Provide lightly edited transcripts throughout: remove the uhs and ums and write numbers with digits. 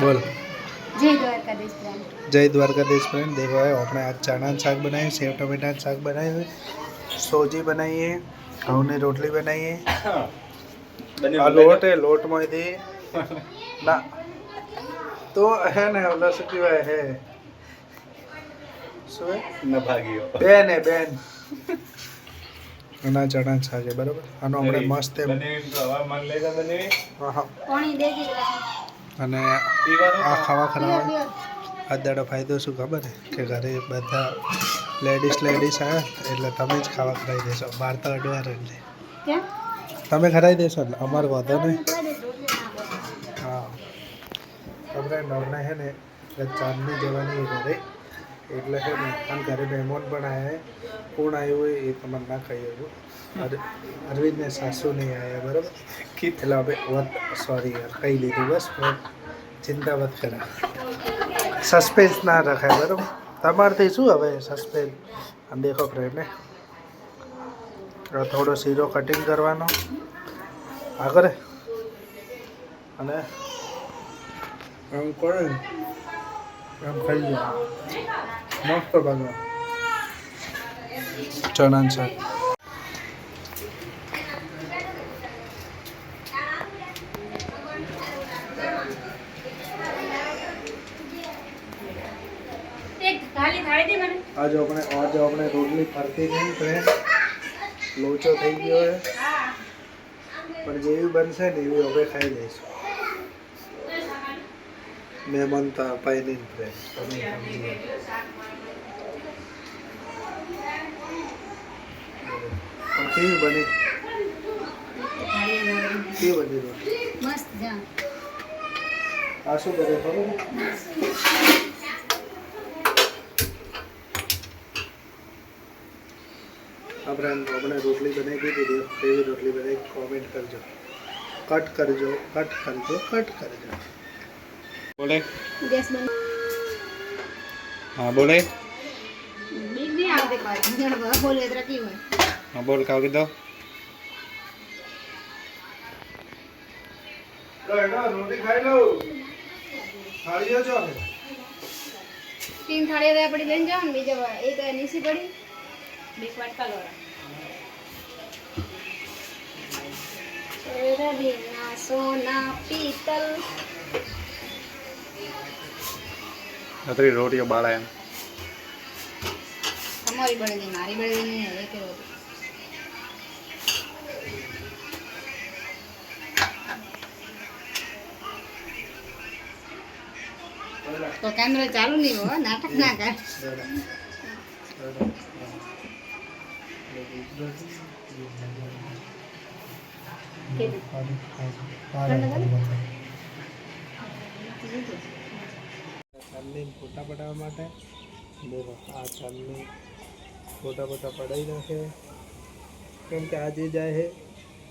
बोल जय द्वारकाधीश फ्रेंड। जय द्वारकाधीश फ्रेंड। देखो है આપણે आज ચણા શાક બનાવ્યું, સેવ ટમેટા શાક બનાવ્યું, સોજી બનાવી है, ઘઉંની રોટલી બનાવી है। આ લોટ है, લોટ માંથી ના તો હે ને ઓલા શું કહેવાય હે શું હે ન ભાગ્યો બેન હે બેન એના ચણા શાક છે બરાબર। આનો આપણે મસ્ત બનાવી તો હવા મન લેતા બનાવી હા પાણી દેજે અને આ ખાવા ખરાબ આ દાડો ફાયદો શું ખબર છે કે ઘરે બધા લેડીઝ આવ્યા એટલે તમે જ ખાવા ખરાઈ દેશો, બહાર તો અડવાર એટલે કેમ તમે ખરાઈ દેશો ને અમારે વાંધો નહીં। હા આપણે નવના છે ને ચાંદની જવાની ઘરે એટલે છે ને આમ ઘરે મહેમાન પણ આવ્યા, કોણ આવ્યું હોય એ તમારે ના કહી શકું। અરવિંદને સાસુ નહીં આવ્યા બરાબર એટલે હવે વત સોરી યાર કહી દીધું બસ ચિંતા વત કરા, સસ્પેન્સ ના રખાય બરાબર। તમારથી શું હવે સસ્પેન્સ। અને દેખો ફ્રેન્ડ થોડો શીરો કટિંગ કરવાનો આગળ અને આમ કરે આમ ખાઈ જાય મસ્ત બનવા ચણા શાક। थाली थाली दे મને आज આપણે રોટલી ફરતી નહીં ફ્રેન્ડ, લોચો થઈ ગયો છે પણ જેવી બનશે ને એવી હવે ખાઈ લઈશું। મહેમાન તો અપાય નહીં ફ્રેન્ડ, તમે સમજી લો। પણ કેવી બની કેવી બની રોટલી મસ્ત જા આ શું કરે ખબર આપણે રોટલી બનાવી દીધી, કેવી રોટલી બનાવી કોમેન્ટ કરજો, કટ કરજો કટ કરજો કટ કરજો। બોલે ગેસ બંધ हाँ बोले બીક નહીં આવતી કોઈ જણ બોલે તો કી હોય हाँ बोल खाओ कि दो रोटी खाई लो थालियों जो है 3 થાળી હવે આપણી બેન જાવ ને બીજા એક નીસી પડી બે વાટકા લોરા રવિના સોના પીતલ अतरी रोटियों बाड़ा है તમારી બળદી મારી બળદી નહીં એક રોટી તો કેમેરા ચાલુ નહીં હો નાટક ના કર ચાંદની ફોટા પડાવવા માટે દેખો આ ચાંદની ફોટા પડાવી નાખે કેમ કે આજે જાય છે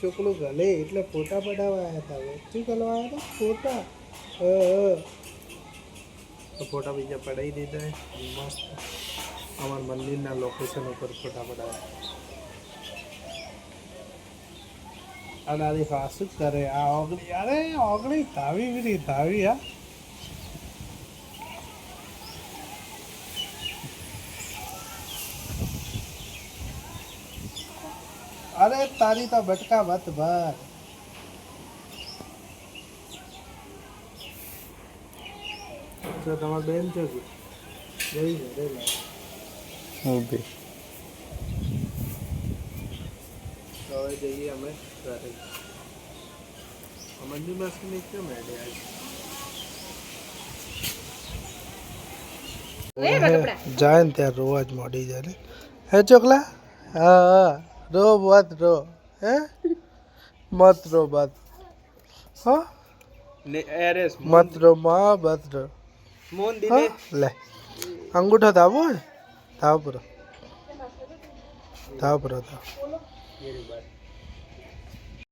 ચોકલું ગલે એટલે ફોટા પડાવવા આવ્યા હતા। હવે શું કરવા આવ્યા હતા ફોટા તો ફોટા બીજા પડાવી દીધા મસ્ત અમારા મંદિરના લોકેશન ઉપર ફોટા પડાવ્યા। અને આની શું કરે આ ઓગળી અરે ઓગળી ધાવી હા अरे तारी तो बटका मत भर तो તમાર બેન છે કે જઈ રે લે ઓકે તો હવે જઈએ અમે ઘરે અમની માસી ને કેમ એડે આજ જાય ને ત્યાં રોવા જ મોડી જાય ને હે ચોકલા હા रो मत रो है मत रो मत हाँ मत रो माँ मत रो हाँ? ले अंगूठा दाबो है दाब पूरा दाब